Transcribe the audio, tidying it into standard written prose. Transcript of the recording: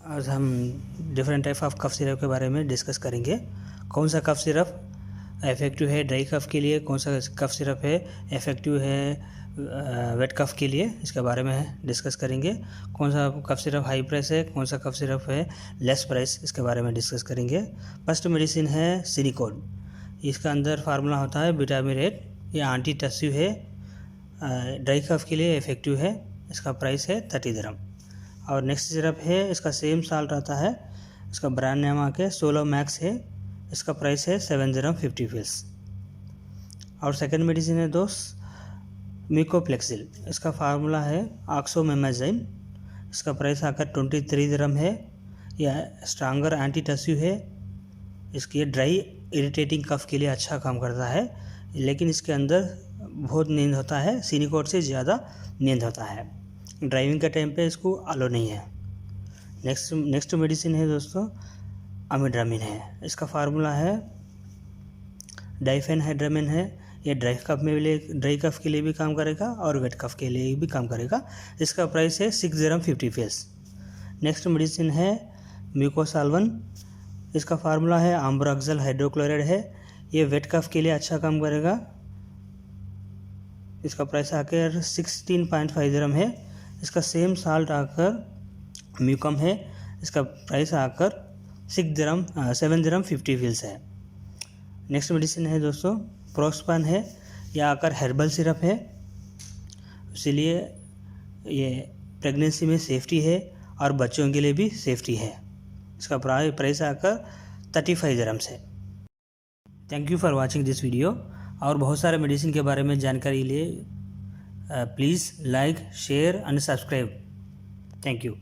आज हम different type of cough syrup के बारे में डिस्कस करेंगे। कौन सा कफ सिरप इफ़ेक्टिव है ड्राई कफ के लिए, कौन सा कफ सिरप है इफ़ेक्टिव है वेट कफ के लिए, इसके बारे में डिस्कस करेंगे। कौन सा कफ सिरप हाई प्राइस है, कौन सा कफ सिरप है लेस प्राइस, इसके बारे में डिस्कस करेंगे। फर्स्ट मेडिसिन है सिलिकॉन। इसका अंदर फार्मूला होता है विटामिन-8। ये एंटी टस्यू है, ड्राई कफ के लिए इफ़ेक्टिव है। इसका प्राइस है 30 दिरहम। और नेक्स्ट सिरप है, इसका सेम साल्ट रहता है, इसका ब्रांड नेम आके सोलो मैक्स है। इसका प्राइस है 7 दिरहम 50 पीस। और सेकंड मेडिसिन है दोस्त म्यूकोप्लेक्सिल। इसका फार्मूला है ऑक्सोमेमाज़ाइन। इसका प्राइस आकर 23 दिरहम है। यह स्ट्रांगर एंटी टस्यू है। इसकी ड्राई इरिटेटिंग कफ के लिए अच्छा काम करता है, लेकिन इसके अंदर बहुत नींद होता है, सिलिकॉन से ज़्यादा नींद होता है। ड्राइविंग के टाइम पे इसको अलो नहीं है। नेक्स्ट मेडिसिन है दोस्तों अमिड्रामिन है। इसका फार्मूला है डाइफेनहाइड्रामिन है। ये ड्राई कफ के लिए भी काम करेगा और वेट कफ के लिए भी काम करेगा। इसका प्राइस है 6 दिरहम 50 पीस। नेक्स्ट मेडिसिन है म्यूकोसाल्वन। इसका फार्मूला है आम्ब्रोक्सिल हाइड्रोक्लोराइड है। ये वेट कफ के लिए अच्छा काम करेगा। इसका प्राइस आकर 16.5 दिरहम है। इसका सेम साल्ट आकर म्यूकम है। इसका प्राइस आकर 7 दिरहम 50 पीस है। नेक्स्ट मेडिसिन है दोस्तों प्रोस्पान है। यह आकर हर्बल सिरप है, इसीलिए ये प्रेगनेंसी में सेफ्टी है और बच्चों के लिए भी सेफ्टी है। इसका प्राइस आकर 35 दिरहम है। Thank you for watching this video. और बहुत सारे मेडिसिन के बारे में जानकारी लिए please like share and subscribe. Thank you.